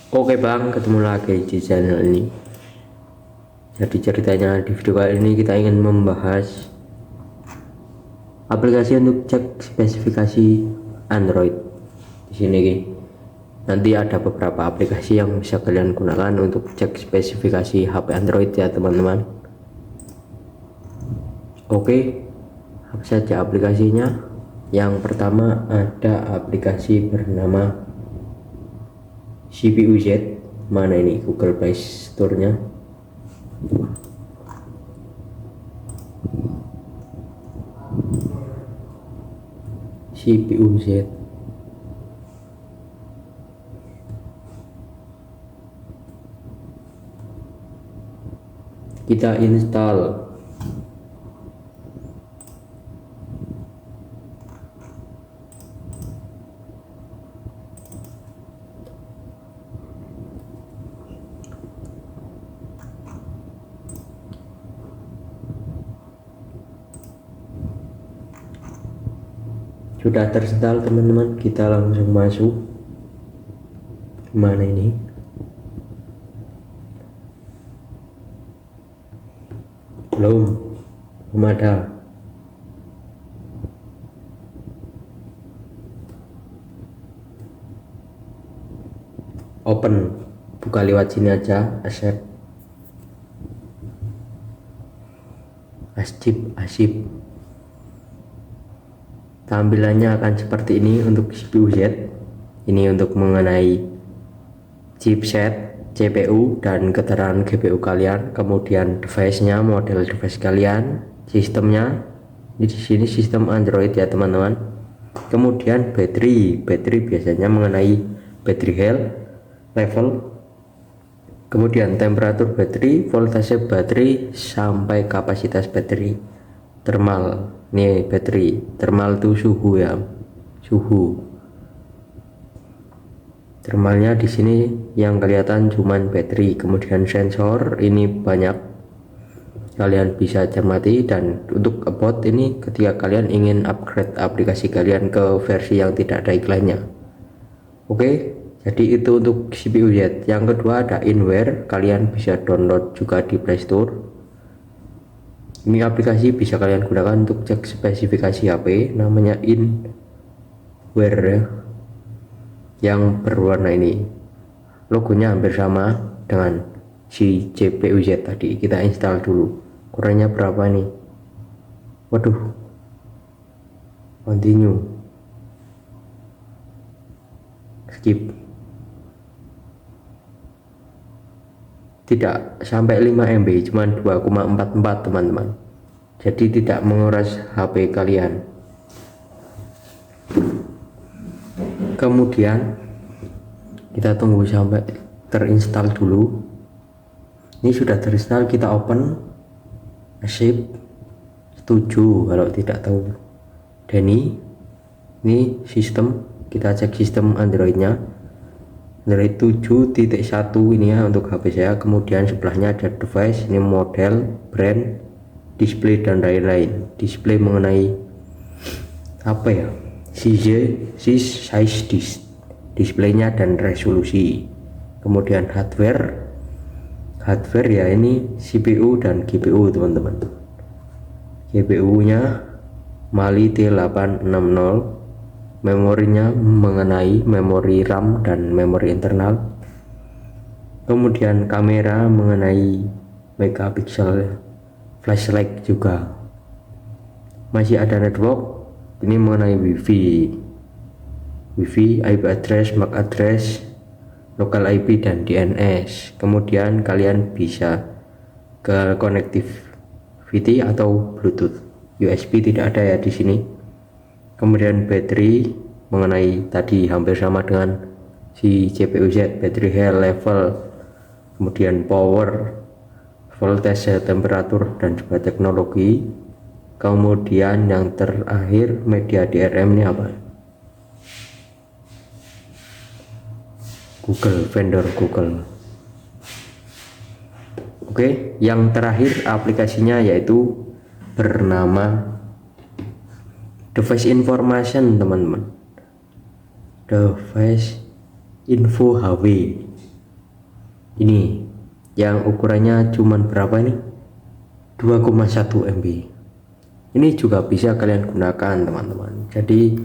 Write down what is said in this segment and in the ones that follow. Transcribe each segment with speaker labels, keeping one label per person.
Speaker 1: Oke bang, ketemu lagi di channel ini. Jadi ceritanya di video kali ini kita ingin membahas aplikasi untuk cek spesifikasi Android. Di sini nanti ada beberapa aplikasi yang bisa kalian gunakan untuk cek spesifikasi HP Android ya teman-teman. Oke, apa saja aplikasinya? Yang pertama ada aplikasi bernama CPU Z. Mana ini Google Play Store-nya? CPU Z. Kita install. Sudah terinstall teman-teman, kita langsung masuk. Mana ini? Belum ada. Open, buka lewat sini aja, accept. Asip. Tampilannya akan seperti ini untuk CPU Z. Ini untuk mengenai chipset, CPU dan keterangan GPU kalian, kemudian device-nya, model device kalian, sistemnya. Di sini sistem Android ya teman-teman. Kemudian baterai biasanya mengenai battery health level, kemudian temperatur baterai, voltase baterai sampai kapasitas baterai. Thermal, nih baterai, thermal itu suhu ya, suhu. Thermalnya di sini yang kelihatan cuman baterai, kemudian sensor ini banyak, kalian bisa cermati. Dan untuk about ini ketika kalian ingin upgrade aplikasi kalian ke versi yang tidak ada iklannya. Oke, jadi itu untuk CPU Z. Yang kedua ada Inware, kalian bisa download juga di Play Store. Ini aplikasi bisa kalian gunakan untuk cek spesifikasi HP, namanya Inware ya, yang berwarna ini. Logonya hampir sama dengan si CPU Z tadi. Kita install dulu. Kurangnya berapa nih? Waduh, continue, skip. Tidak sampai 5 MB, cuman 2,44 teman-teman. Jadi tidak menguras HP kalian. Kemudian kita tunggu sampai terinstall dulu. Ini sudah terinstall, kita open, accept, setuju kalau tidak tahu. Dan ini sistem, kita cek sistem Androidnya. Android 7.1 ini ya untuk HP saya. Kemudian sebelahnya ada device, ini model, brand, display dan lain-lain. Display mengenai apa ya, size displaynya dan resolusi. Kemudian hardware ya, ini CPU dan GPU teman-teman. GPU nya Mali T860, memorinya mengenai memori RAM dan memori internal. Kemudian kamera mengenai megapiksel, flashlight juga. Masih ada network, ini mengenai wifi, IP address, MAC address, local IP dan DNS. Kemudian kalian bisa ke connectivity atau Bluetooth. USB tidak ada ya di sini. Kemudian baterai mengenai tadi hampir sama dengan si CPU Z, battery health level, kemudian power, voltage, temperatur dan juga teknologi. Kemudian yang terakhir media DRM ini apa? Google, vendor Google. Oke, yang terakhir aplikasinya yaitu bernama Device Information teman-teman. Device Info HW. Ini yang ukurannya cuman berapa ini, 2,1 MB. Ini juga bisa kalian gunakan teman-teman. Jadi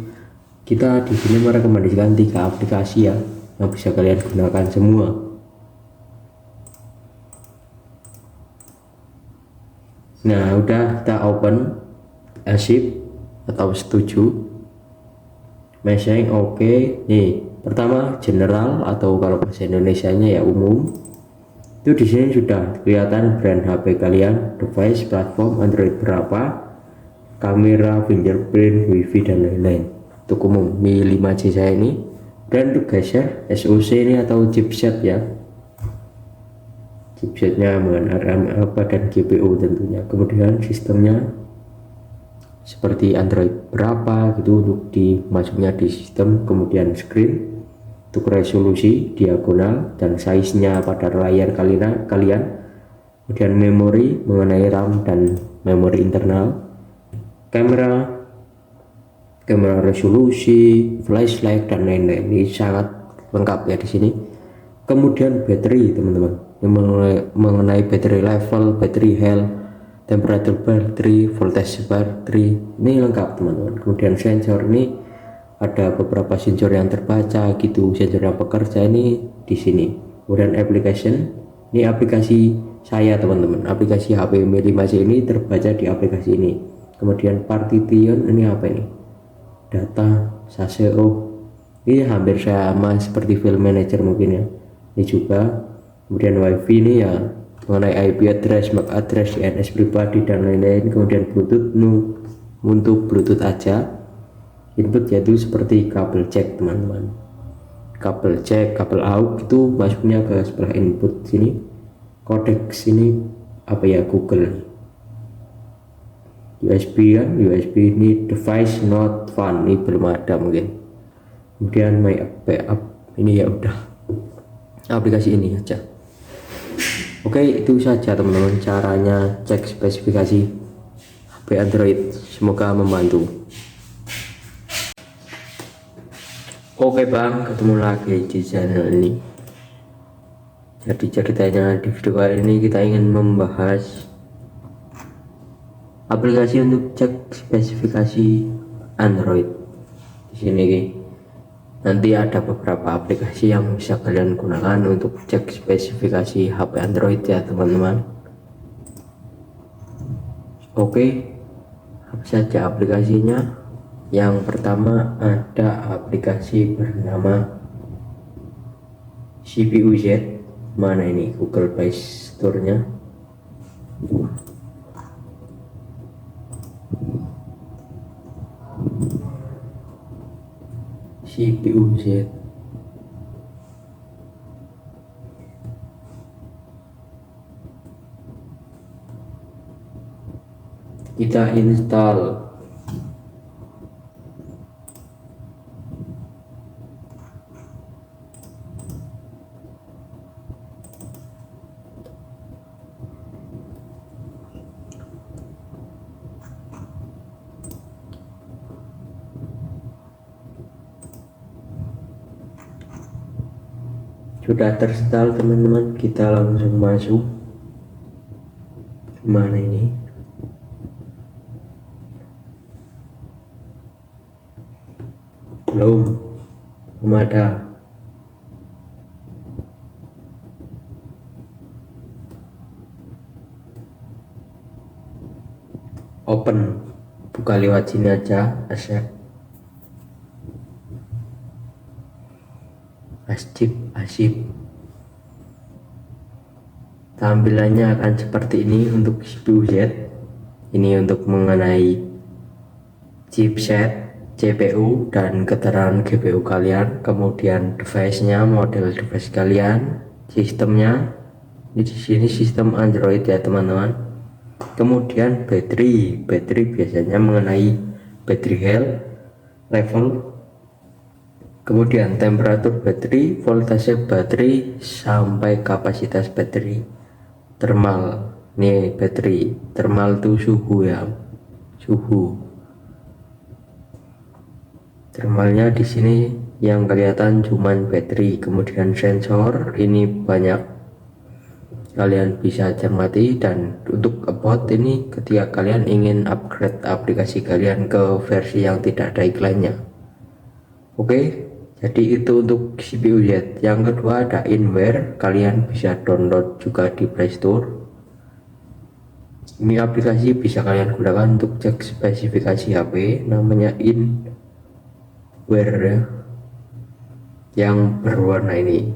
Speaker 1: kita di sini merekomendasikan 3 aplikasi ya yang bisa kalian gunakan semua. Nah, udah kita open, accept atau setuju, message oke. Nih, pertama general atau kalau bahasa Indonesianya ya umum. Itu di sini sudah kelihatan brand HP kalian, device, platform Android berapa, kamera, fingerprint, wifi dan lain-lain. Untuk umum Mi 5C saya ini, dan untuk geser SoC ini atau chipset ya, chipsetnya mengenai RAM apa dan GPU tentunya. Kemudian sistemnya seperti Android berapa gitu untuk dimasuknya di sistem. Kemudian screen untuk resolusi, diagonal dan size nya pada layar kalian. Kemudian memori mengenai RAM dan memori internal, kamera resolusi, flashlight dan lain-lain. Ini sangat lengkap ya di sini. Kemudian baterai teman-teman, mengenai baterai level, baterai health, temperatur baterai, voltage baterai, ini lengkap teman-teman. Kemudian sensor, ini ada beberapa sensor yang terbaca gitu, sensor yang bekerja ini di sini. Kemudian application, ini aplikasi saya teman-teman, aplikasi HP Mi 5C ini terbaca di aplikasi ini. Kemudian partition, ini apa ini, data sase, ini hampir sama seperti file manager mungkin ya, ini juga. Kemudian wifi ini ya mengenai IP address, MAC address, DNS pribadi dan lain-lain. Kemudian Bluetooth, untuk Bluetooth aja. Input yaitu seperti kabel jack teman-teman, kabel jack, kabel AUX itu masuknya ke sebelah input sini. Codec sini apa ya, Google. USB ya, USB ini device not found, ini belum ada mungkin. Kemudian my backup, ini ya udah aplikasi ini aja. Oke, itu saja teman-teman caranya cek spesifikasi HP Android, semoga membantu. Oke bang, ketemu lagi di channel ini. Jadi ceritanya di video kali ini kita ingin membahas aplikasi untuk cek spesifikasi Android. Di sini nanti ada beberapa aplikasi yang bisa kalian gunakan untuk cek spesifikasi HP Android ya teman-teman. Oke, apa saja aplikasinya? Yang pertama ada aplikasi bernama CPU-Z. Mana ini Google Play Store-nya? CPU-Z. Kita install. Sudah terinstall teman-teman, kita langsung masuk. Mana ini? Belum ada. Open, buka lewat sini aja, accept. Asip. Tampilannya akan seperti ini untuk CPU-Z. Ini untuk mengenai chipset, CPU dan keterangan GPU kalian. Kemudian device-nya, model device kalian, sistemnya. Di sini sistem Android ya teman-teman. Kemudian baterai biasanya mengenai baterai health, level. Kemudian temperatur baterai, voltase baterai sampai kapasitas baterai. Thermal, nih baterai thermal itu suhu ya, suhu. Thermalnya di sini yang kelihatan cuman baterai. Kemudian sensor ini banyak kalian bisa cermati. Dan untuk about ini ketika kalian ingin upgrade aplikasi kalian ke versi yang tidak ada iklannya. Oke, jadi itu untuk CPU Z. Yang kedua ada Inware, kalian bisa download juga di Play Store. Ini aplikasi bisa kalian gunakan untuk cek spesifikasi HP, namanya Inware ya, yang berwarna ini.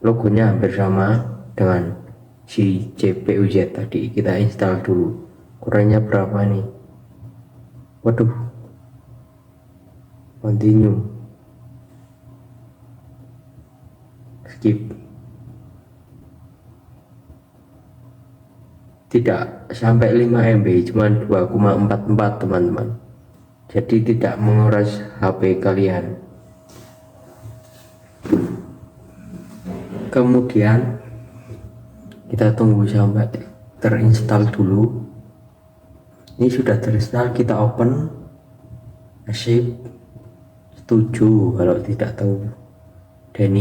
Speaker 1: Logonya hampir sama dengan si CPU Z tadi. Kita install dulu. Ukurannya berapa nih? Waduh, continue, skip. Tidak sampai 5 MB, cuman 2,44 teman-teman. Jadi tidak menguras HP kalian. Kemudian kita tunggu sampai terinstall dulu. Ini sudah terinstall, kita open, sip, setuju kalau tidak tahu. Dan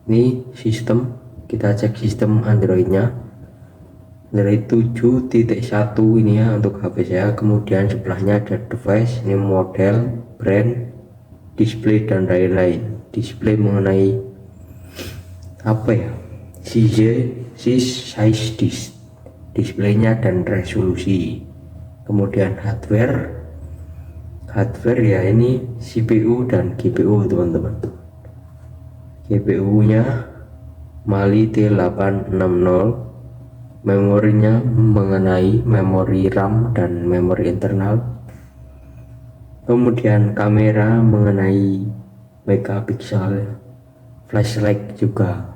Speaker 1: ini sistem, kita cek sistem Androidnya, Android 7.1 ini ya untuk HP saya. Kemudian sebelahnya ada device, ini model, brand, display dan lain-lain. Display mengenai apa ya, size displaynya dan resolusi. Kemudian hardware ya ini CPU dan GPU teman-teman. GPU nya Mali T860, memorinya mengenai memori RAM dan memori internal. Kemudian kamera mengenai megapiksel, flashlight juga.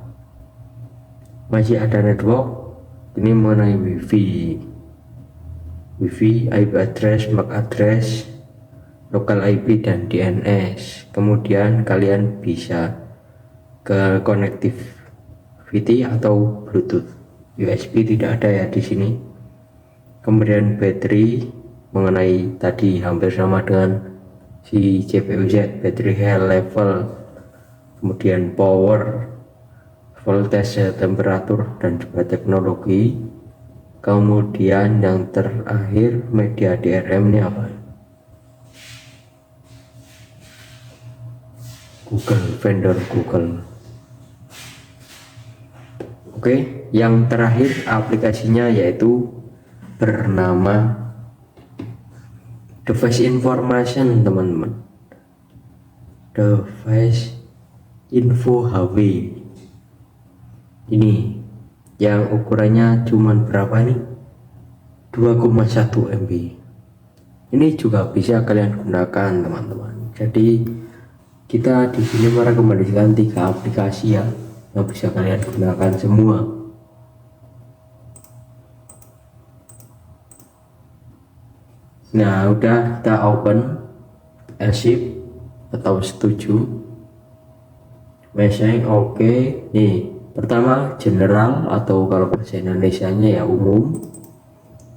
Speaker 1: Masih ada network, ini mengenai wifi, IP address, MAC address, local IP dan DNS. Kemudian kalian bisa ke connectivity atau Bluetooth. USB tidak ada ya di sini. Kemudian baterai mengenai tadi hampir sama dengan si CPU Z, baterai health level, kemudian power, voltage, temperatur dan juga teknologi. Kemudian yang terakhir media DRM ini apa? Google, vendor Google. Oke, yang terakhir aplikasinya yaitu bernama Device Information teman-teman. Device Info HW. Ini yang ukurannya cuman berapa nih? 2,1 MB. Ini juga bisa kalian gunakan teman-teman. Jadi kita di sini merekomendasikan 3 aplikasi ya yang bisa kalian gunakan semua. Nah, udah kita open, sip atau setuju, message oke. Nih, pertama general atau kalau bahasa Indonesianya ya umum.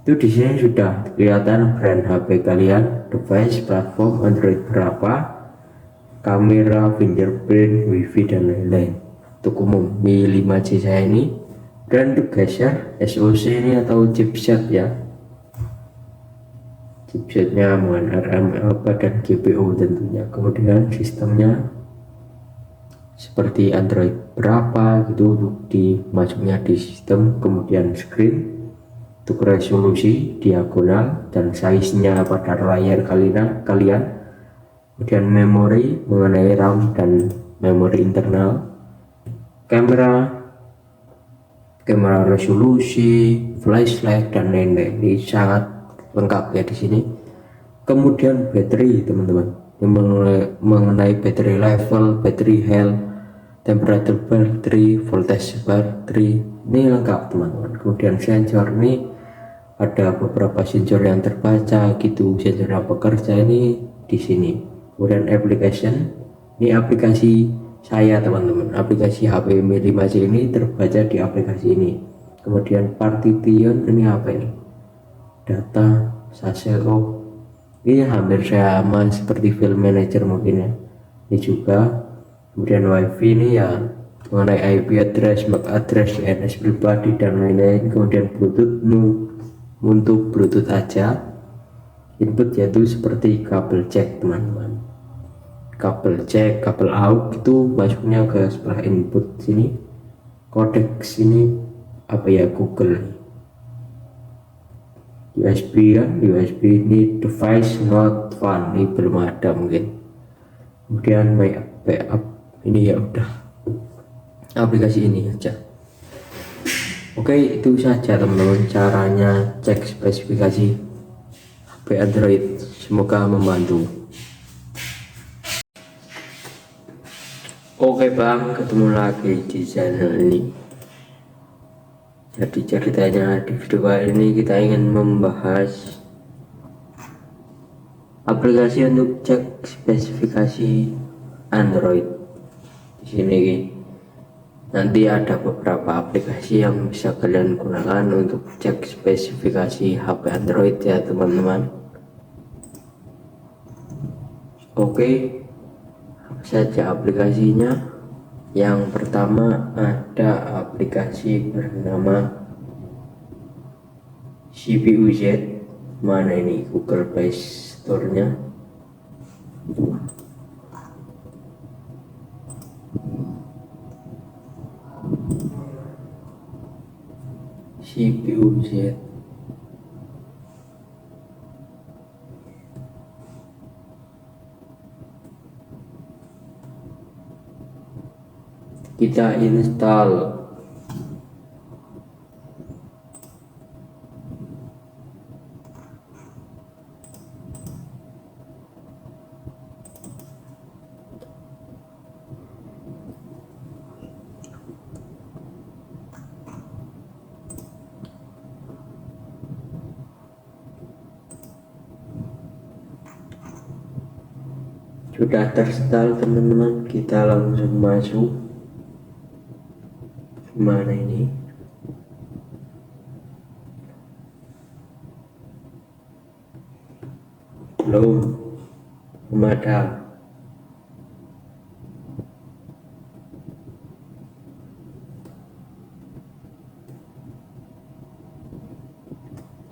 Speaker 1: Itu di sini sudah kelihatan brand HP kalian, device, platform, Android berapa, kamera, fingerprint, wifi dan lain-lain. Untuk umum Mi 5C saya ini. Dan untuk geser SoC ini atau chipset ya, chipsetnya dengan RAM apa dan GPU tentunya. Kemudian sistemnya seperti Android berapa gitu untuk dimasuknya di sistem. Kemudian screen untuk resolusi, diagonal dan size nya pada layar kalian. Kemudian memori mengenai RAM dan memori internal, kamera resolusi, flashlight dan lain-lain. Ini sangat lengkap ya di sini. Kemudian baterai teman-teman, yang mengenai baterai level, baterai health, temperatur baterai, voltage baterai, ini lengkap teman-teman. Kemudian sensor, ini ada beberapa sensor yang terbaca gitu, sensor yang bekerja ini di sini. Kemudian application, ini aplikasi saya teman-teman, aplikasi HP Mi 5C ini terbaca di aplikasi ini. Kemudian partition, ini apa ini? Data Saseo, ini hampir sama seperti file manager mungkin ya. Ini juga. Kemudian wifi ini ya mengenai IP address, MAC address, DNS pribadi dan lain-lain. Kemudian Bluetooth, untuk Bluetooth aja input yaitu seperti kabel jack teman-teman, kabel jack, kabel AUX itu masuknya ke sebelah input sini. Kodek sini apa ya, Google. USB kan, USB ini device not found, ini belum ada mungkin. Kemudian my backup ini ya udah aplikasi ini aja. Oke, itu saja teman-teman caranya cek spesifikasi HP Android. Semoga membantu. Oke bang, ketemu lagi di channel ini. Jadi ceritanya di video kali ini kita ingin membahas aplikasi untuk cek spesifikasi Android. Di sini nanti ada beberapa aplikasi yang bisa kalian gunakan untuk cek spesifikasi HP Android ya teman-teman. Oke, apa saja aplikasinya? Yang pertama ada aplikasi bernama CPU-Z. Mana ini Google Play Store-nya? CPU-Z. Kita install. Sudah terinstall teman-teman, kita langsung masuk. Mana ini? Belum ada.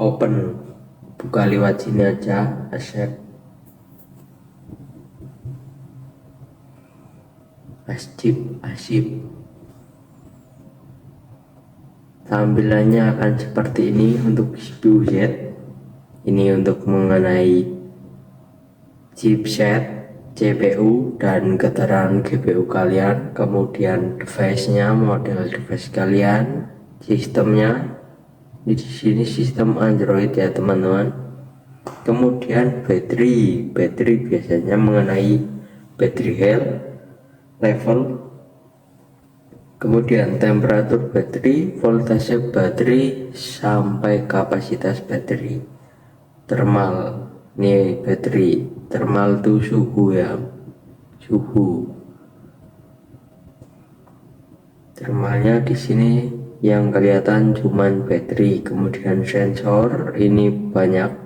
Speaker 1: Open, buka lewat sini aja, accept. Asyik. Tampilannya akan seperti ini untuk CPU-Z. Ini untuk mengenai chipset, CPU dan keterangan GPU kalian, kemudian device-nya, model device kalian, sistemnya. Di sini sistem Android ya teman-teman. Kemudian baterai biasanya mengenai battery health level, kemudian temperatur baterai, voltase baterai sampai kapasitas baterai, thermal. Nih baterai thermal itu suhu ya, suhu thermalnya di sini yang kelihatan cuman baterai. Kemudian sensor ini banyak,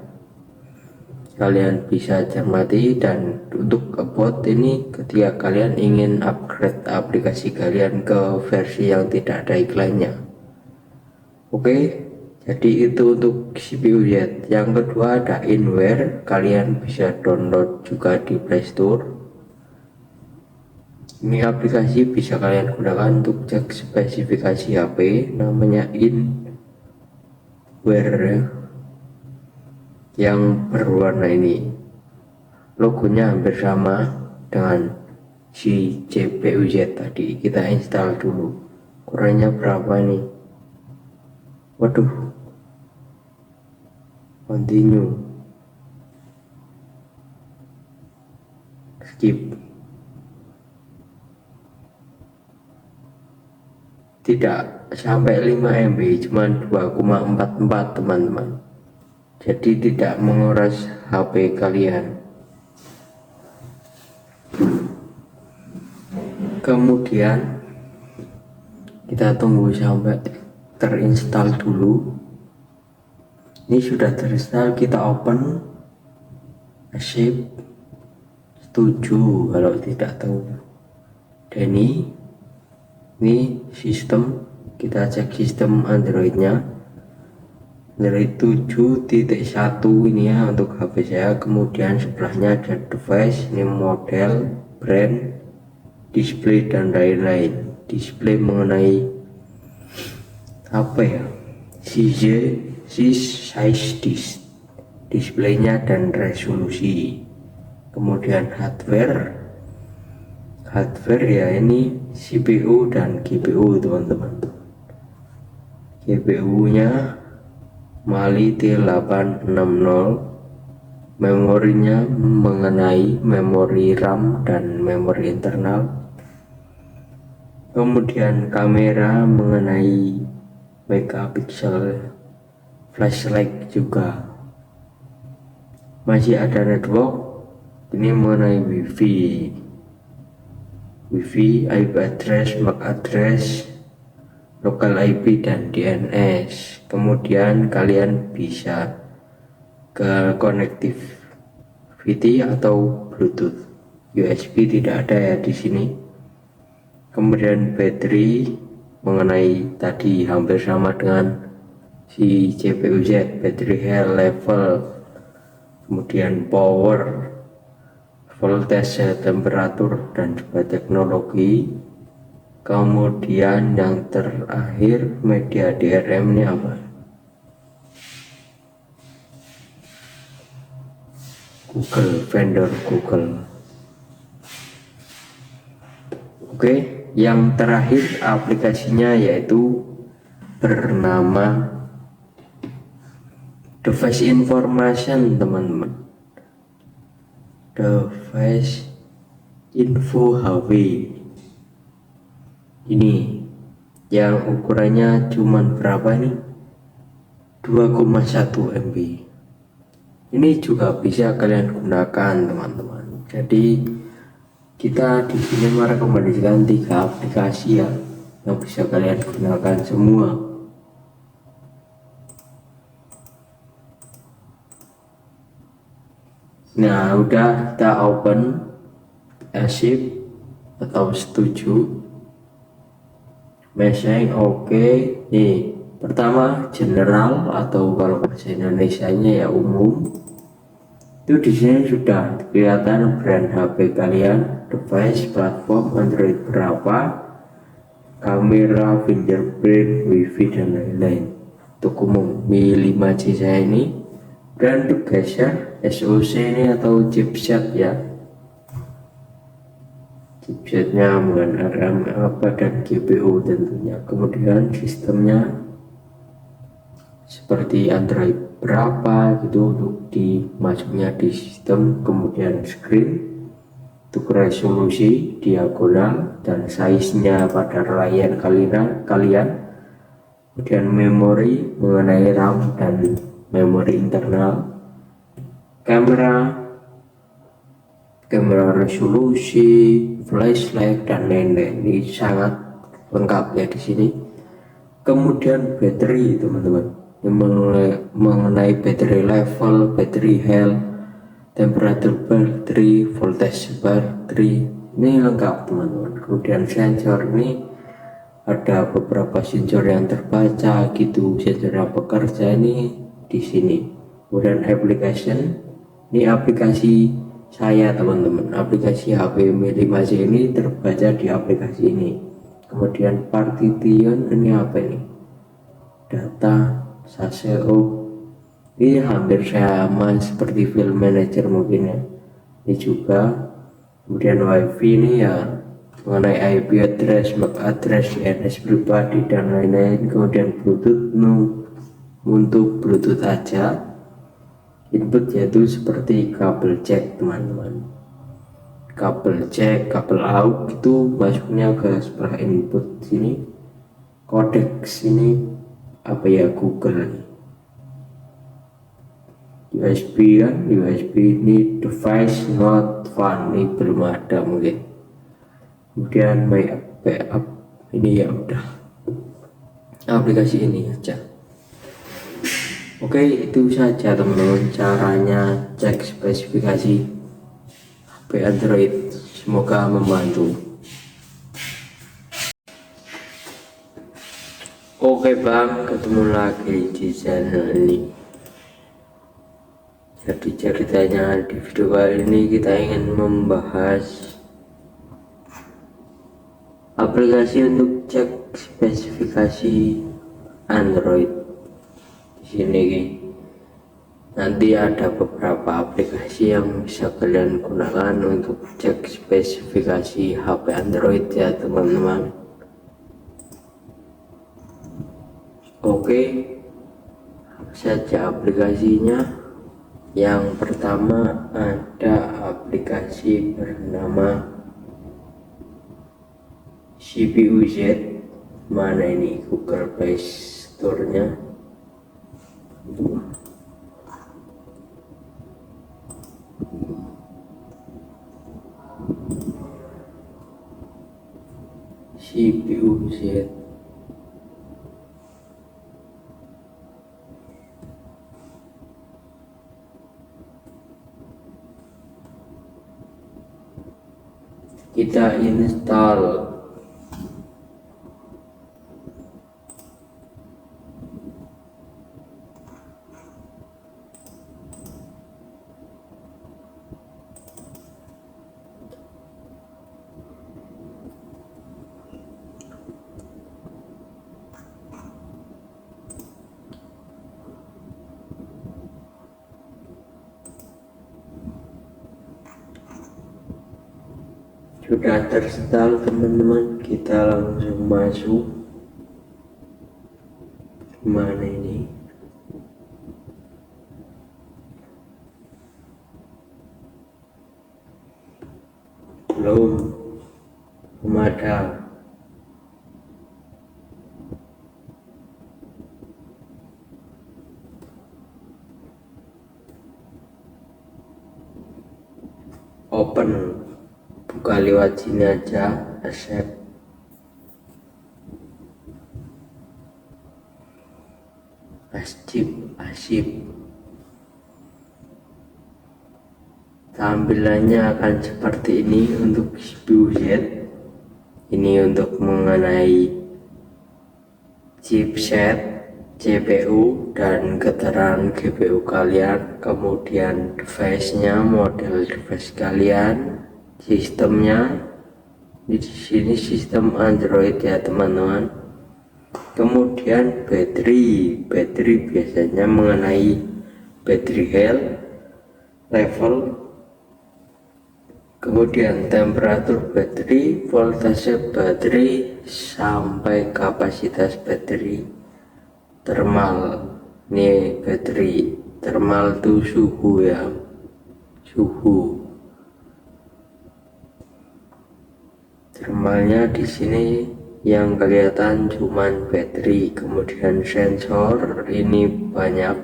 Speaker 1: kalian bisa cermati. Dan untuk about ini ketika kalian ingin upgrade aplikasi kalian ke versi yang tidak ada iklannya. Oke, jadi itu untuk CPU-Z. Yang kedua ada Inware, kalian bisa download juga di Play Store. Ini aplikasi bisa kalian gunakan untuk cek spesifikasi HP, namanya Inware yang berwarna ini. Logonya hampir sama dengan si CPU-Z tadi. Kita install dulu. Ukurannya berapa nih? Waduh, continue, skip. Tidak sampai 5 MB, cuman 2,44 teman-teman. Jadi tidak menguras HP kalian. Kemudian kita tunggu sampai terinstall dulu. Ini sudah terinstall, kita open, accept, setuju kalau tidak tahu. Dan ini Ini sistem, kita cek sistem Androidnya, Android 7.1 ini ya untuk HP saya. Kemudian sebelahnya ada device, ini model, brand, display dan lain-lain. Display mengenai apa ya, size displaynya dan resolusi. Kemudian hardware ya, ini CPU dan GPU teman-teman. GPU nya Mali T860, memorinya mengenai memori RAM dan memori internal. Kemudian kamera mengenai megapiksel, flashlight juga. Masih ada network, ini mengenai wifi, IP address, MAC address, local IP dan DNS. Kemudian kalian bisa ke connectivity atau Bluetooth. USB tidak ada ya di sini. Kemudian baterai mengenai tadi hampir sama dengan si CPU Z, battery health level, kemudian power, voltage, temperatur dan juga teknologi. Kemudian yang terakhir media DRM ini apa? Google, vendor Google. Oke, yang terakhir aplikasinya yaitu bernama device information teman-teman. Device info HW ini yang ukurannya cuman berapa nih, 2,1 MB. Ini juga bisa kalian gunakan teman-teman. Jadi kita di sini merekomendasikan 3 aplikasi ya yang bisa kalian gunakan semua. Nah, udah kita open, accept atau setuju, message oke. Nih, pertama general atau kalau bahasa Indonesianya ya umum. Itu di sini sudah kelihatan brand HP kalian, device, platform Android berapa, kamera, fingerprint, wifi dan lain-lain. Untuk umum Mi 5C saya ini, brand geser SoC ini atau chipset ya, chipsetnya menggunakan RAM apa dan GPU tentunya. Kemudian sistemnya seperti Android berapa gitu untuk dimasuknya di sistem. Kemudian screen untuk resolusi, diagonal dan size nya pada layar kalian. Kemudian memori mengenai RAM dan memori internal. Kamera resolusi, flashlight dan lain-lain. Ini sangat lengkap ya di sini. Kemudian baterai teman-teman, mengenai baterai level, baterai health, temperatur baterai, voltage baterai, ini lengkap teman-teman. Kemudian sensor, ini ada beberapa sensor yang terbaca gitu, sensor yang bekerja ini di sini. Kemudian application, ini aplikasi saya teman-teman, aplikasi HP Mi 5C ini terbaca di aplikasi ini. Kemudian partition, ini apa ini, data SASEO, ini hampir sama seperti file manager mungkin ya, ini juga. Kemudian wifi ini ya mengenai IP address, MAC address, DNS pribadi dan lain-lain. Kemudian Bluetooth, untuk Bluetooth aja. Input yaitu seperti kabel jack teman-teman, kabel jack, kabel out itu masuknya ke sebelah input sini. Codec sini apa ya, Google. USB kan, USB ini device not found, ini belum ada mungkin. Kemudian my backup, ini ya udah aplikasi ini aja. Oke, itu saja teman-teman caranya cek spesifikasi HP Android. Semoga membantu. Oke bang, ketemu lagi di channel ini. Jadi ceritanya di video kali ini kita ingin membahas aplikasi untuk cek spesifikasi Android. Di sini nanti ada beberapa aplikasi yang bisa kalian gunakan untuk cek spesifikasi HP Android ya teman-teman. Oke, apa saja aplikasinya? Yang pertama ada aplikasi bernama CPU-Z. Mana ini Google Play Store-nya? CPU-Z. Kita install. Sudah terinstall teman-teman, kita langsung masuk. Mana ini? Belum ada. Open, buka lewat sini aja, accept. Asyik. Tampilannya akan seperti ini untuk CPU-Z. Ini untuk mengenai chipset, CPU dan keterangan GPU kalian, kemudian device-nya, model device kalian, sistemnya. Di sini sistem Android ya teman-teman. Kemudian baterai biasanya mengenai battery health level, kemudian temperatur baterai, voltase baterai, sampai kapasitas baterai. Thermal, ini baterai thermal itu suhu ya, suhu. Thermalnya di sini yang kelihatan cuman baterai, kemudian sensor ini banyak,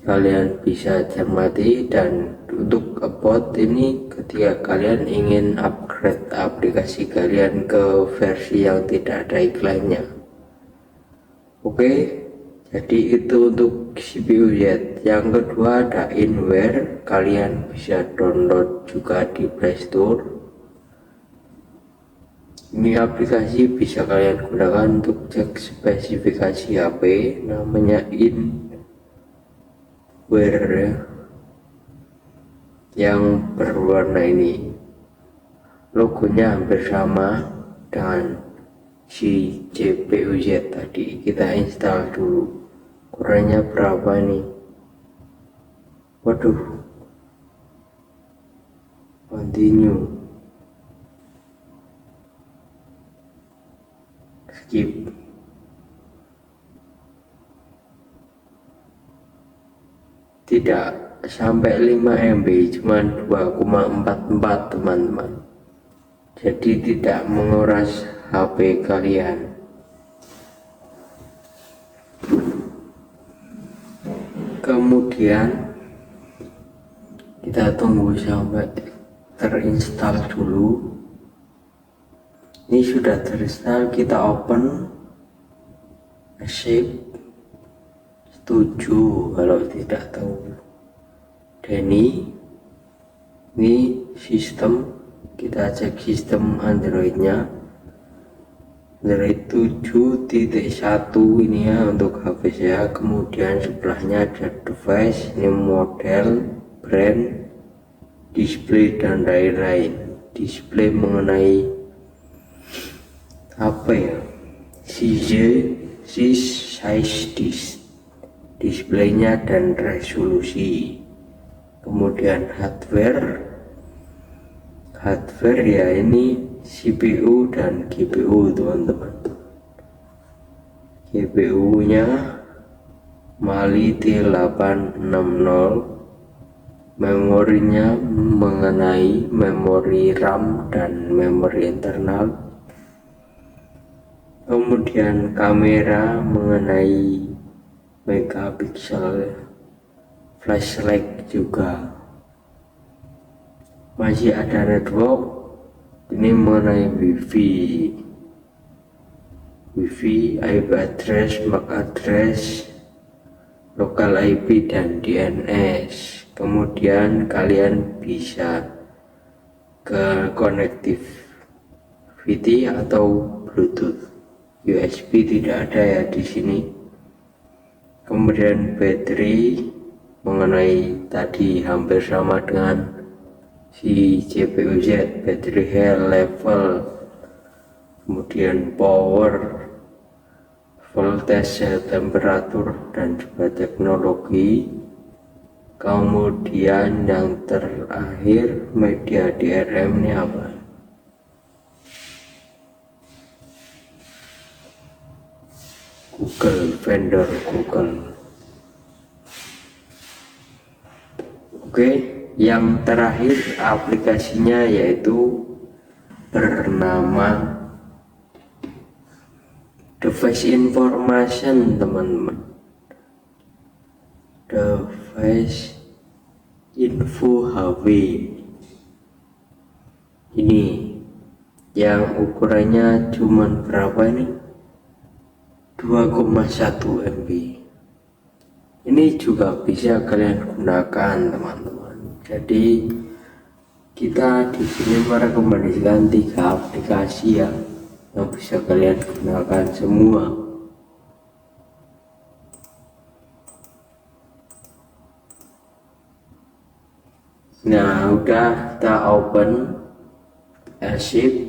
Speaker 1: kalian bisa cermati. Dan untuk about ini ketika kalian ingin upgrade aplikasi kalian ke versi yang tidak ada iklannya. Oke, jadi itu untuk CPU-Z. Yang kedua ada Inware, kalian bisa download juga di Play Store. Ini aplikasi bisa kalian gunakan untuk cek spesifikasi HP, namanya Inware yang berwarna ini. Logonya hampir sama dengan si CPU-Z tadi. Kita install dulu. Ukurannya berapa nih? Waduh, continue, skip. Tidak sampai 5 MB, cuman 2,44 teman-teman. Jadi tidak menguras HP kalian. Kemudian kita tunggu sampai terinstall dulu. Ini sudah terinstall, kita open, accept, setuju kalau tidak tahu. Dan ini sistem, kita cek sistem Androidnya. Android 7.1 ini ya untuk HP saya. Kemudian sebelahnya ada device, ini model, brand, display dan lain-lain. Display mengenai apa ya, size displaynya dan resolusi. Kemudian hardware ya ini CPU dan GPU teman-teman. GPU nya Mali T860, memorinya mengenai memori RAM dan memori internal. Kemudian kamera mengenai megapiksel, flashlight juga. Masih ada network, ini mengenai wifi, IP address, MAC address, local IP dan DNS. Kemudian kalian bisa ke connectivity atau Bluetooth. USB tidak ada ya di sini. Kemudian baterai mengenai tadi hampir sama dengan si CPU Z, battery health level, kemudian power, voltage, temperatur dan juga teknologi. Kemudian yang terakhir media DRM ini apa? Google, vendor Google. Oke, yang terakhir aplikasinya yaitu bernama device information teman-teman. Device info HW ini yang ukurannya cuman berapa ini, 2,1 MB. Ini juga bisa kalian gunakan teman-teman. Jadi kita di sini merekomendasikan 3 aplikasi ya yang bisa kalian gunakan semua. Nah, udah kita open, accept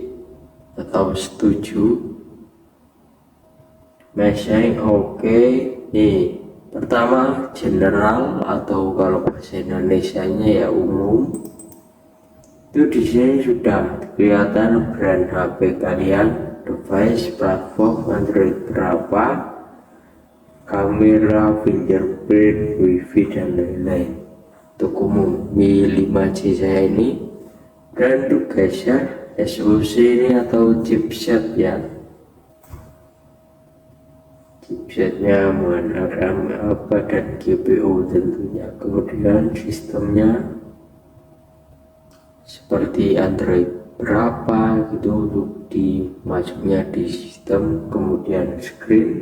Speaker 1: atau setuju, message oke. Nih, pertama general atau kalau bahasa Indonesianya ya umum. Itu di sini sudah kelihatan brand HP kalian, device, platform Android berapa, kamera, fingerprint, wifi dan lain-lain. Untuk umum Mi 5C saya ini, dan tugasnya SoC ini atau chipset ya. Chipsetnya menggunakan apa dan GPU tentunya. Kemudian sistemnya seperti Android berapa gitu untuk dimasuknya di sistem. Kemudian screen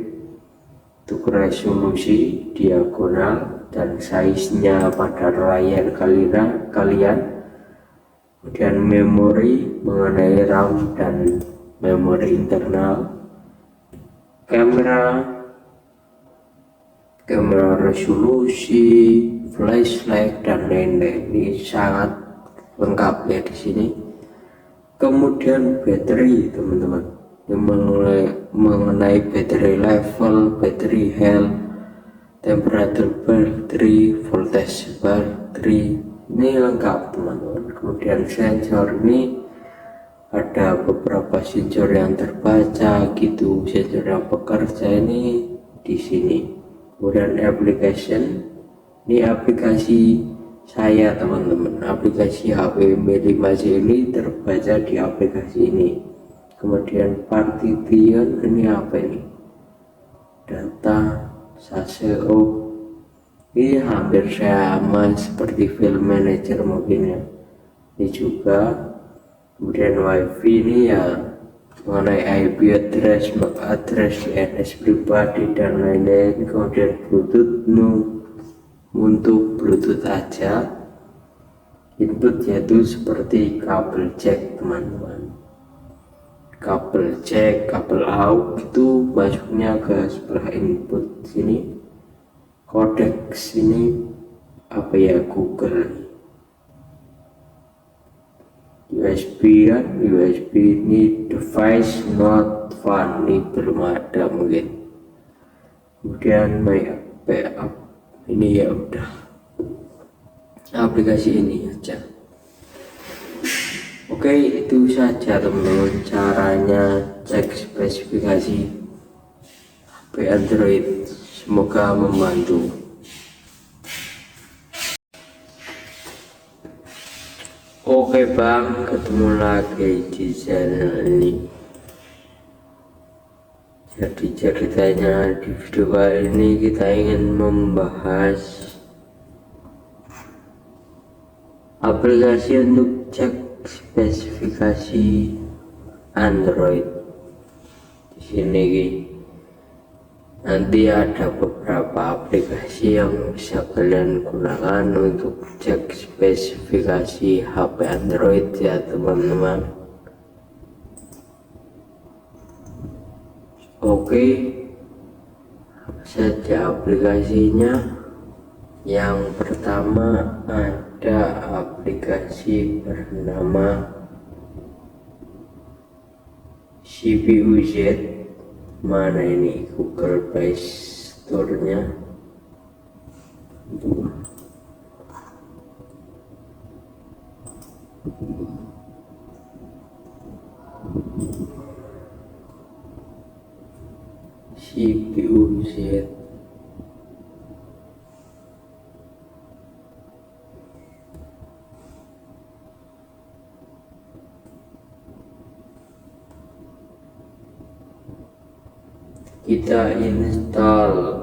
Speaker 1: untuk resolusi, diagonal dan size-nya pada layar kalian. Kemudian memori mengenai RAM dan memori internal. Kamera resolusi, flashlight dan lain-lain. Ini sangat lengkap ya di sini. Kemudian baterai teman-teman, yang mengenai baterai level, baterai health, temperatur baterai, voltage baterai, ini lengkap teman-teman. Kemudian sensor ini ada beberapa sensor yang terbaca gitu, sensor yang bekerja ini di sini. Kemudian application, ini aplikasi saya teman-teman, aplikasi HP Mi 5C ini terbaca di aplikasi ini. Kemudian partition, ini apa ini, data SASEO, ini hampir sama seperti file manager mungkin ya, ini juga. Kemudian wifi ini ya mengenai IP address, MAC address, DNS pribadi dan lain-lain. Kemudian Bluetooth untuk Bluetooth aja, input yaitu seperti kabel jack teman-teman. kabel jack, kabel out itu masuknya ke sebelah input sini. Codec sini apa ya, Google. USB kan, USB ini device not found, ini belum ada mungkin. Kemudian my backup ini ya udah aplikasi ini aja. Oke, itu saja teman-teman caranya cek spesifikasi HP Android. Semoga membantu. Oke bang, ketemu lagi di channel ini. Jadi ceritanya di video kali ini kita ingin membahas aplikasi untuk cek spesifikasi Android. Di sini nanti ada beberapa aplikasi yang bisa kalian gunakan untuk cek spesifikasi HP Android ya teman-teman. Oke, apa saja aplikasinya? Yang pertama ada aplikasi bernama CPU Z. Mana ini Google Play Store-nya? CPU Z. Kita install.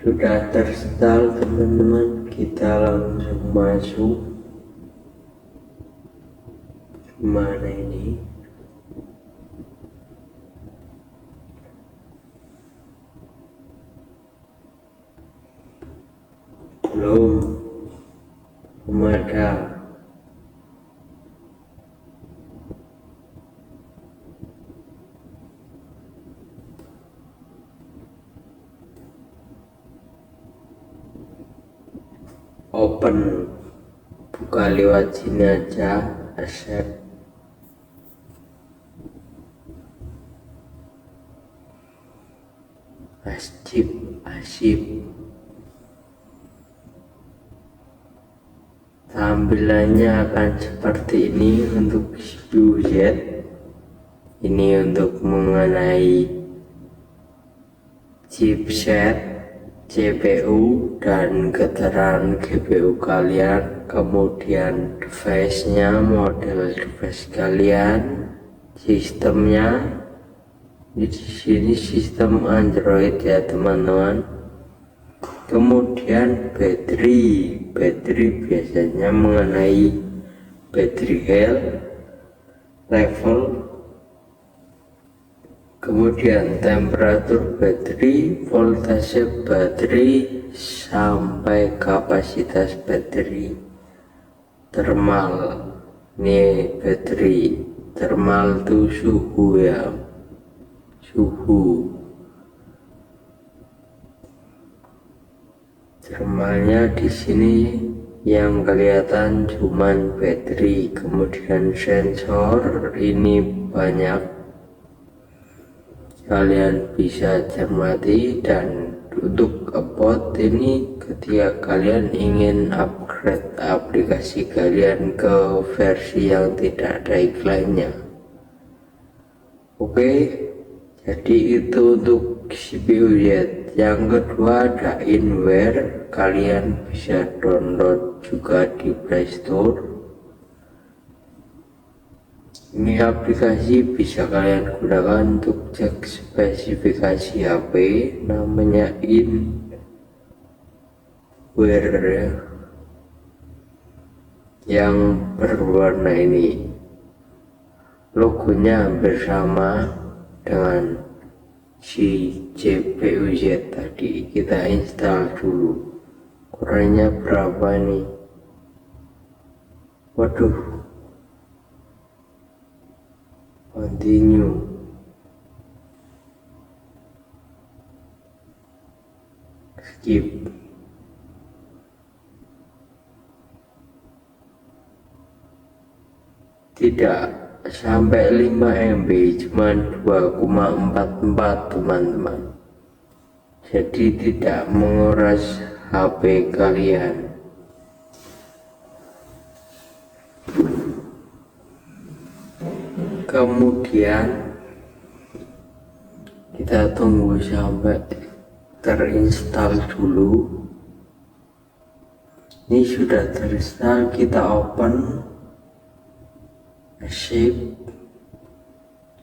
Speaker 1: Sudah terinstall teman-teman, kita langsung masuk. Mana ini? Belum ada. Open, buka lewat sini aja, accept. Asip. Tampilannya akan seperti ini untuk CPU Z. Ini untuk mengenai chipset, CPU dan keterangan GPU kalian, kemudian device-nya, model device kalian, sistemnya. Di sini sistem Android ya teman-teman. Kemudian baterai biasanya mengenai baterai health level. Kemudian temperatur baterai, voltase baterai, sampai kapasitas baterai. Thermal, ini baterai. Thermal itu suhu ya, suhu. Thermalnya di sini yang kelihatan cuman baterai. Kemudian sensor ini banyak, kalian bisa cermati. Dan untuk about ini ketika kalian ingin upgrade aplikasi kalian ke versi yang tidak ada iklannya. Oke, jadi itu untuk CPU Z. Yang kedua ada Inware, kalian bisa download juga di Play Store. Ini aplikasi bisa kalian gunakan untuk cek spesifikasi HP, namanya InWare ya, yang berwarna ini. Logonya hampir sama dengan si CPUZ tadi. Kita install dulu. Kurangnya berapa nih? Waduh, continue. Skip. Tidak sampai 5 MB, cuman 2,44 teman-teman. Jadi tidak menguras HP kalian. Kemudian kita tunggu sampai terinstall dulu. Ini sudah terinstall, kita open, accept,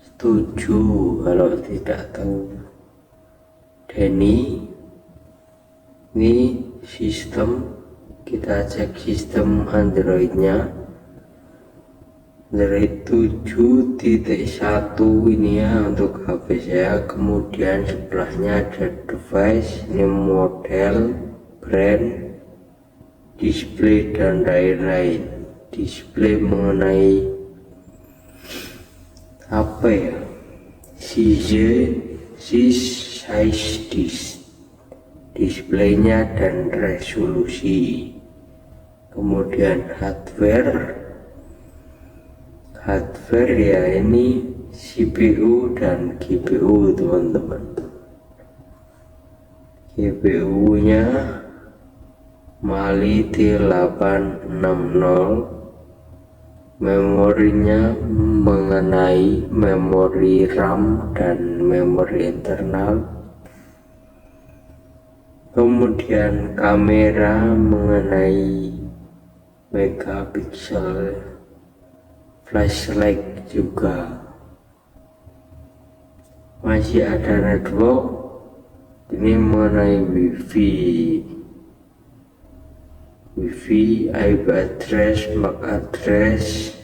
Speaker 1: setuju kalau tidak tahu. Ini sistem, kita cek sistem Androidnya. Android 7.1 ini ya untuk HP saya. Kemudian sebelahnya ada device, ini model, brand, display dan lain-lain. Display mengenai apa ya, size displaynya dan resolusi. Kemudian hardware ya, ini CPU dan GPU teman-teman. GPU nya Mali T860, memorinya mengenai memori RAM dan memori internal. Kemudian kamera mengenai megapiksel, flashlight juga. Masih ada network, ini mengenai wifi, IP address, MAC address,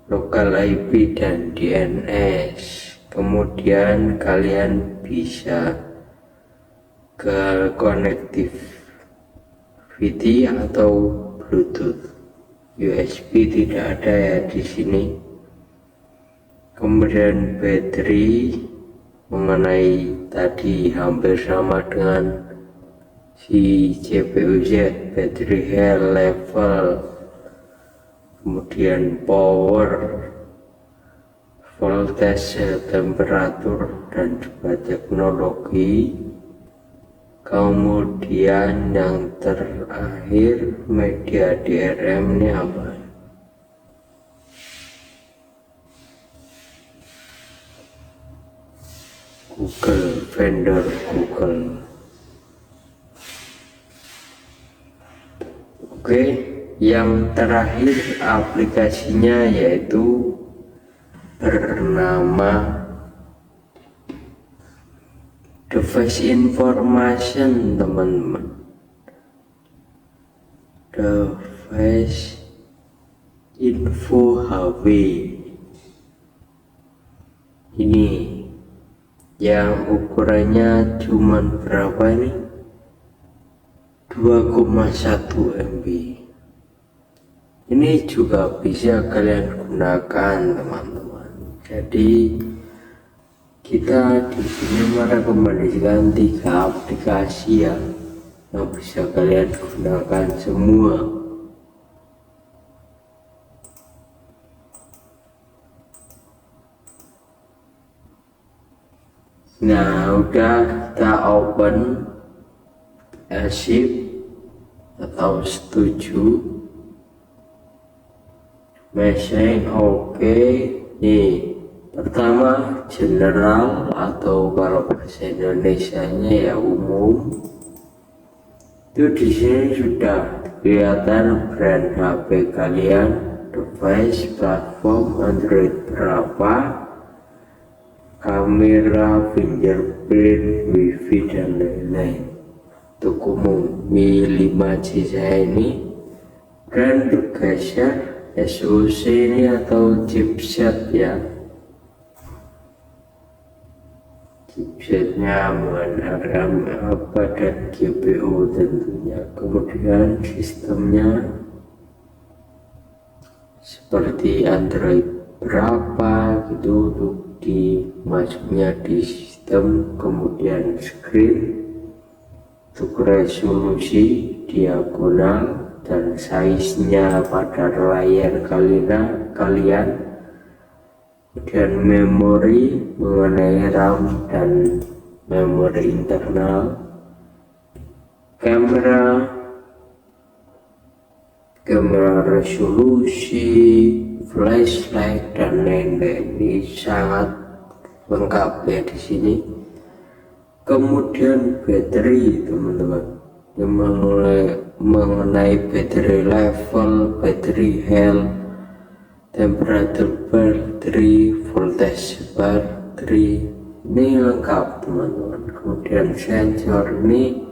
Speaker 1: local IP dan DNS. Kemudian kalian bisa ke connectivity atau Bluetooth. USB tidak ada ya di sini. Kemudian baterai mengenai tadi hampir sama dengan si CPUZ, baterai health level. Kemudian power, voltage, temperatur dan juga teknologi. Kemudian yang terakhir media DRM ini apa? Google, vendor Google. Oke, yang terakhir aplikasinya yaitu bernama device information teman-teman. Device info HP ini yang ukurannya cuman berapa ini, 2,1 MB. Ini juga bisa kalian gunakan teman-teman. Jadi kita di sini merekomendasikan 3 aplikasi ya, yang bisa kalian gunakan semua. Nah, udah kita open, accept atau setuju, message oke. Nih, pertama general atau kalau bahasa Indonesianya ya umum. Itu di sini sudah kelihatan brand HP kalian, device, platform Android berapa, kamera, fingerprint, wifi dan lain-lain. Untuk umum Mi 5C saya ini brand bergeser SoC ini atau chipset ya. Chipsetnya menggunakan apa dan GPU tentunya. Kemudian sistemnya seperti Android berapa gitu untuk dimasuknya di sistem. Kemudian screen untuk resolusi, diagonal dan size-nya pada layar kalian. Kemudian memori mengenai RAM dan memori internal, kamera resolusi, flashlight dan lain-lain. Ini sangat lengkap ya di sini. Kemudian baterai teman-teman, yang mengenai baterai level, baterai health, temperatur baterai, voltage baterai, ini lengkap teman-teman. Kemudian sensor ini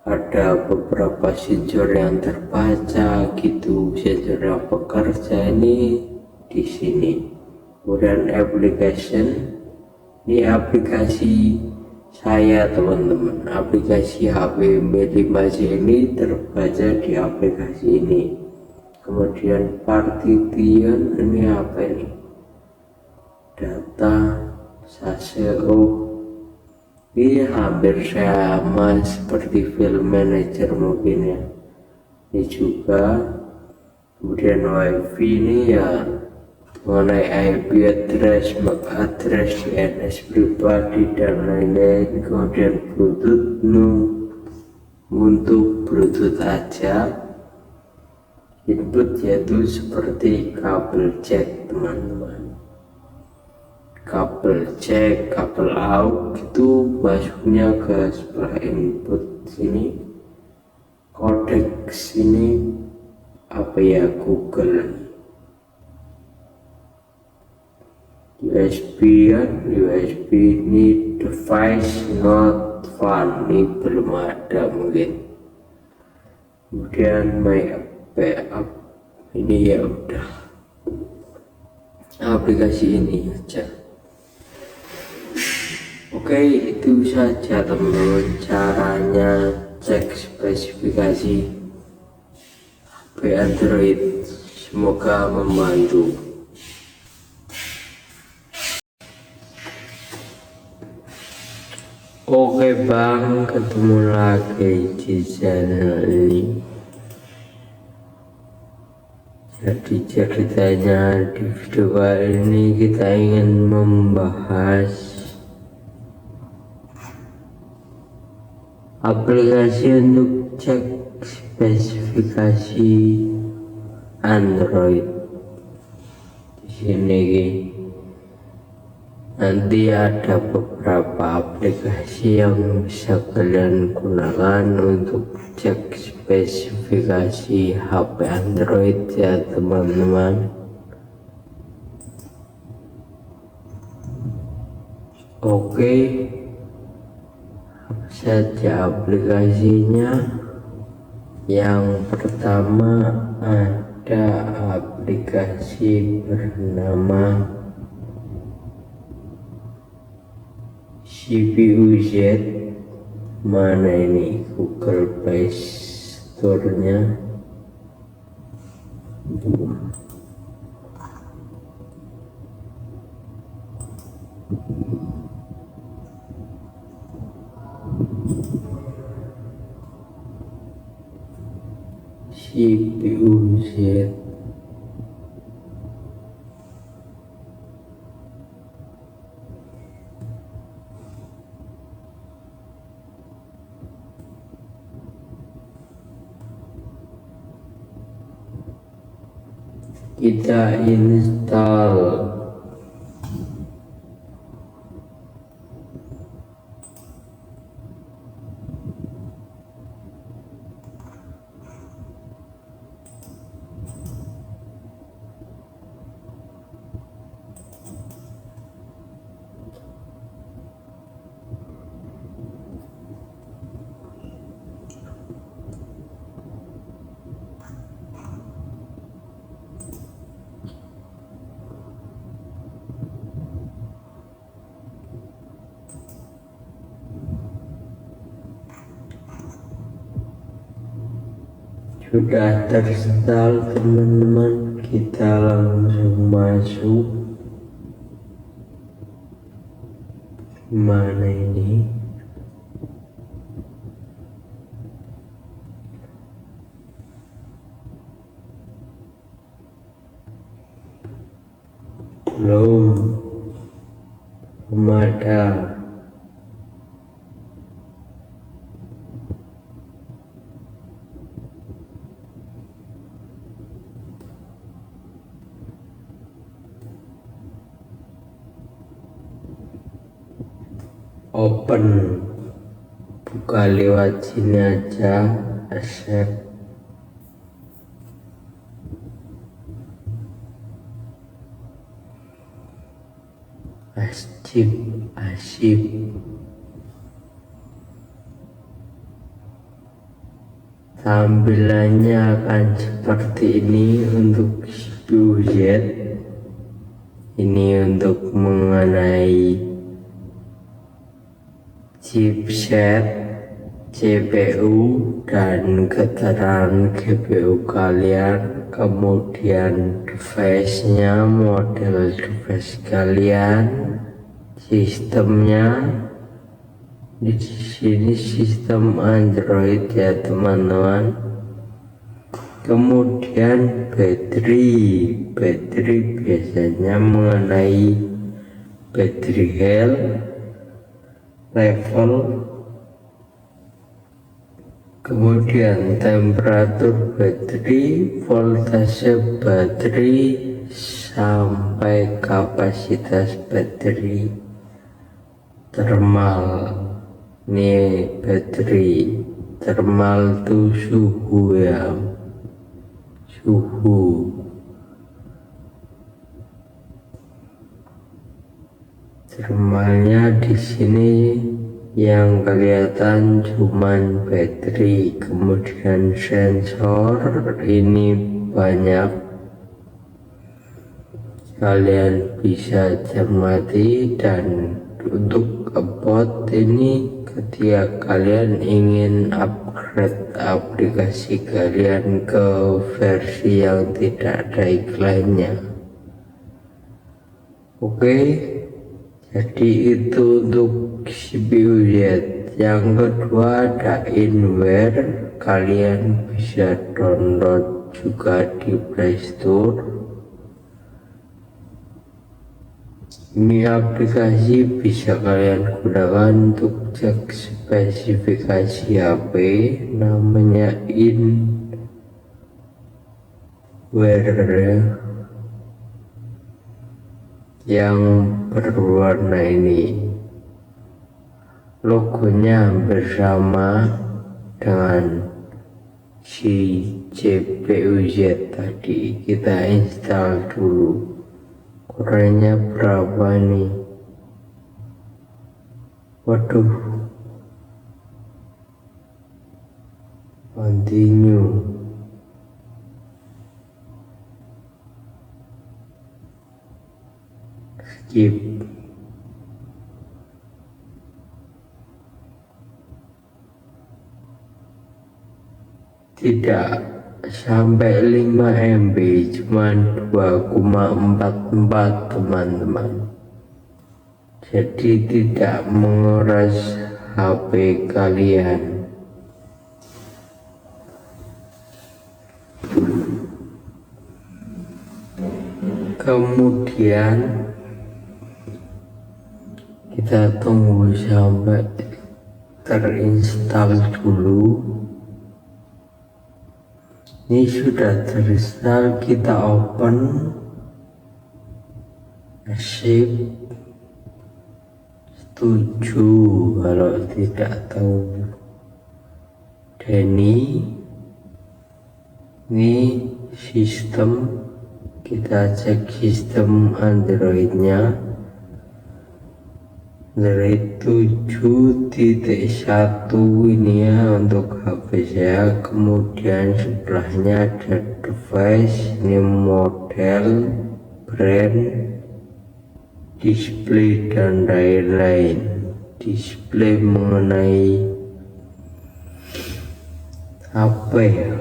Speaker 1: ada beberapa sensor yang terbaca gitu, sensor yang bekerja ini di sini. Kemudian application, ini aplikasi saya teman-teman, aplikasi HP Mi 5C ini terbaca di aplikasi ini. Kemudian partition ini apa ini, data SASEO, ini hampir sama seperti file manager mungkin ya. Ini juga. Kemudian wifi ini ya mengenai IP address, MAC address, DNS pribadi dan lain-lain. Kemudian Bluetooth untuk Bluetooth aja. Input yaitu seperti kabel jack teman-teman, kabel jack, kabel out itu masuknya ke sebelah input sini. Codec sini apa ya, Google. USB ini device not found, ini belum ada mungkin. Kemudian my backup ini ya udah aplikasi ini aja. Oke, itu saja teman-teman caranya cek spesifikasi HP Android. Semoga membantu. Oke bang, ketemu lagi di channel ini. Jadi ceritanya di video kali ini kita ingin membahas aplikasi untuk cek spesifikasi Android. Di sini nanti ada beberapa aplikasi yang bisa kalian gunakan untuk cek spesifikasi HP Android ya teman-teman. Oke, apa saja aplikasinya? Yang pertama ada aplikasi bernama CPU-Z. Mana ini Google Play Store-nya? CPU-Z. Kita install. Sudah terinstall teman-teman, kita langsung masuk. Mana ini? Belum ada. Open, buka lewat sini aja, accept. Asyik. Tampilannya akan seperti ini untuk CPU Z. Ini untuk mengenai chipset, CPU, dan keterangan GPU kalian, kemudian device-nya, model device kalian, sistemnya. Di sini sistem Android ya teman-teman. Kemudian baterai biasanya mengenai baterai health, level, kemudian temperatur baterai, voltase baterai, sampai kapasitas baterai, thermal. Ini baterai, thermal itu suhu ya, suhu. Thermalnya di sini yang kelihatan cuman baterai, kemudian sensor ini banyak, kalian bisa cermati. Dan untuk about ini ketika kalian ingin upgrade aplikasi kalian ke versi yang tidak ada iklannya. Oke, jadi itu untuk CPU Z. Yang kedua ada Inware, kalian bisa download juga di Play Store. Ini aplikasi bisa kalian gunakan untuk cek spesifikasi HP, namanya Inware yang berwarna ini. Logonya hampir sama dengan si CPU Z tadi. Kita install dulu. Ukurannya berapa nih? Waduh, continue. Skip. Tidak sampai 5 MB, cuman 2,44 teman-teman. Jadi tidak menguras HP kalian. Kemudian kita tunggu sampai terinstall dulu. Ini sudah terinstall, kita open, save, setuju kalau tidak tahu. Ini sistem, kita cek sistem Androidnya. Android 7.1 ini ya untuk HP saya. Kemudian sebelahnya ada device, ini model, brand, display, dan lain-lain. Display mengenai HP ya,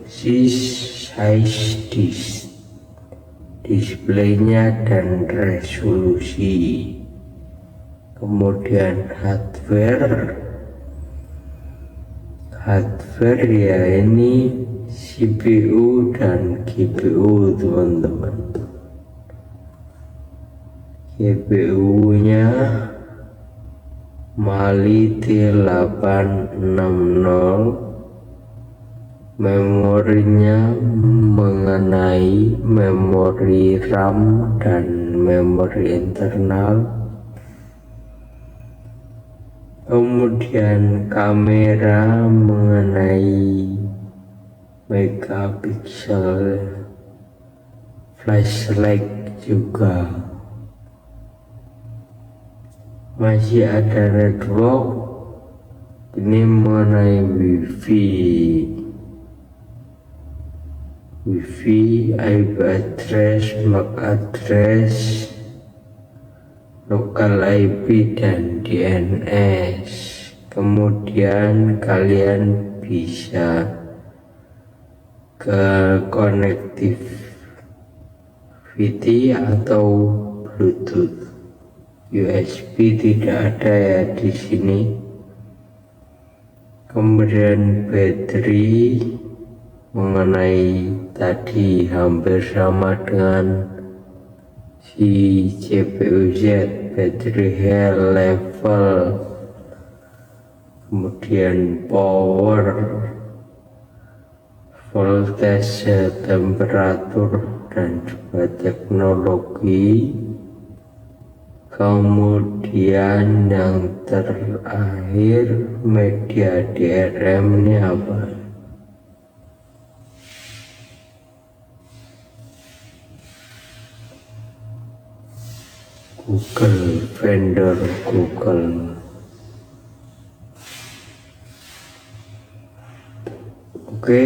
Speaker 1: size displaynya dan resolusi. Kemudian hardware ya ini CPU dan GPU teman-teman. GPU nya Mali T860, memorinya mengenai memori RAM dan memori internal. Kemudian kamera mengenai megapiksel, flashlight juga. Masih ada network, ini mengenai wifi, IP address, MAC address, local IP dan DNS. Kemudian kalian bisa ke connectivity atau Bluetooth. USB tidak ada ya di sini. Kemudian baterai mengenai tadi hampir sama dengan si CPU Z, baterai health level, kemudian power, voltage, temperatur, dan juga teknologi. Kemudian yang terakhir media DRM ini apa? Google, vendor Google. Oke,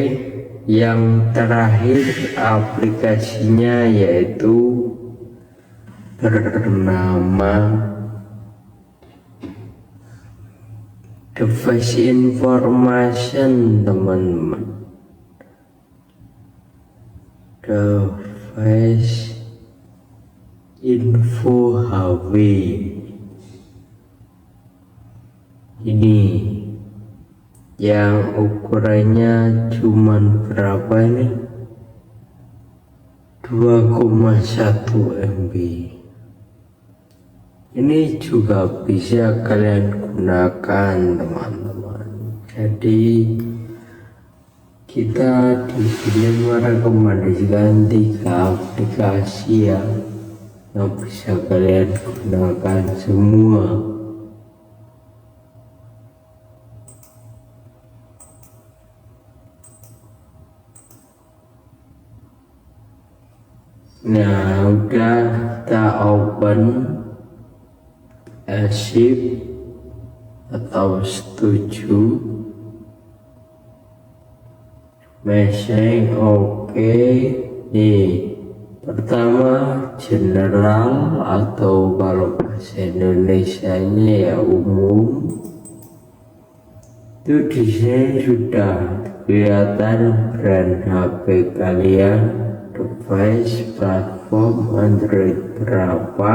Speaker 1: yang terakhir aplikasinya yaitu bernama device information teman-teman. Device info HW ini yang ukurannya cuman berapa ini, 2,1 MB. Ini juga bisa kalian gunakan teman-teman. Jadi kita di sini merekomendasikan 3 aplikasi yang bisa kalian gunakan semua. Nah, udah kita open accept atau setuju, message oke. Nih, pertama general atau kalau bahasa Indonesia nya ya umum. Itu di sini sudah kelihatan brand HP kalian, device, platform Android berapa,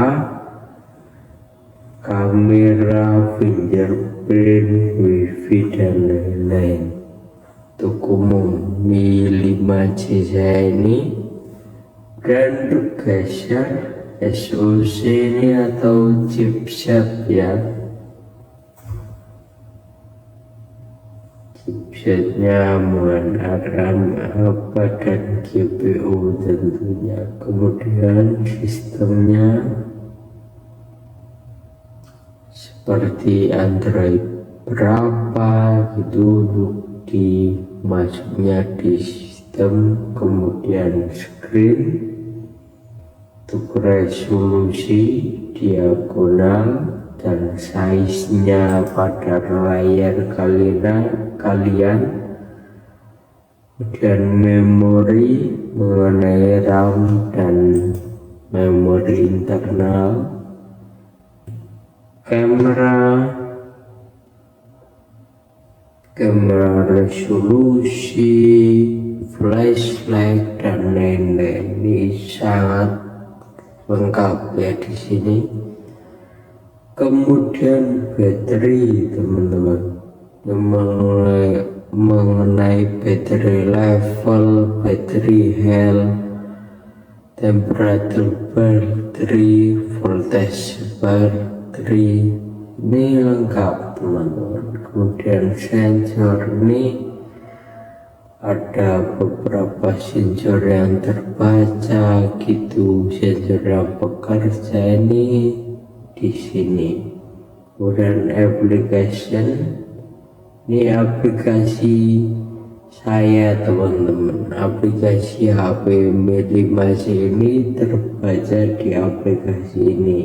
Speaker 1: kamera, fingerprint, wifi dan lain-lain. Untuk umum Mi 5C saya ini, dan untuk geser SoC ini atau chipset ya, chipsetnya RAM apa dan GPU tentunya. Kemudian sistemnya seperti Android berapa gitu untuk dimasuknya di sistem. Kemudian screen untuk resolusi, diagonal, dan size nya pada layar kalian. Kemudian memori mengenai RAM dan memori internal. kamera resolusi, flashlight dan lain-lain. Ini sangat lengkap ya di sini. Kemudian baterai teman-teman, mengenai baterai level, baterai health, temperatur baterai, voltage baterai, ini lengkap teman-teman. Kemudian sensor, ini ada beberapa sensor yang terbaca gitu, sensor yang bekerja ini di sini. Kemudian application, ini aplikasi saya teman-teman, aplikasi HP Mi 5C ini terbaca di aplikasi ini.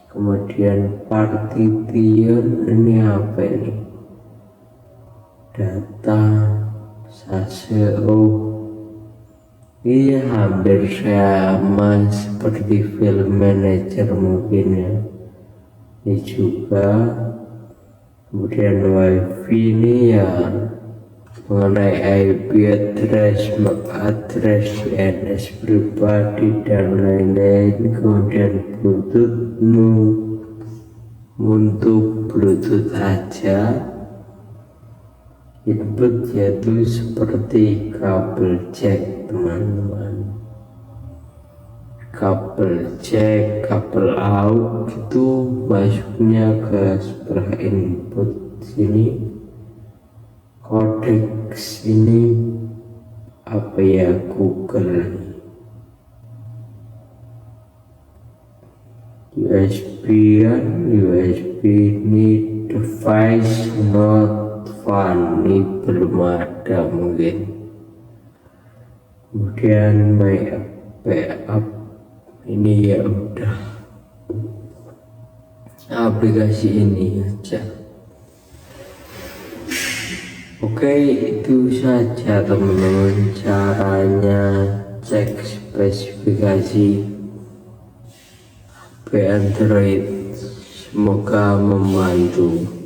Speaker 1: Kemudian partition, ini apa ini, data SASEO, ini hampir sama seperti file manager mungkin ya. Ini juga. Kemudian wifi ini ya mengenai IP address, MAC address, DNS pribadi dan lain-lain. Kemudian Bluetooth untuk Bluetooth aja, input yaitu seperti kabel jack teman-teman, kabel jack, kabel out itu masuknya ke sebelah input sini. Codec ini apa ya, Google. USB ini device not found, ini belum ada mungkin. Kemudian my backup, ini ya udah aplikasi ini aja. Oke, itu saja teman-teman caranya cek spesifikasi HP Android. Semoga membantu.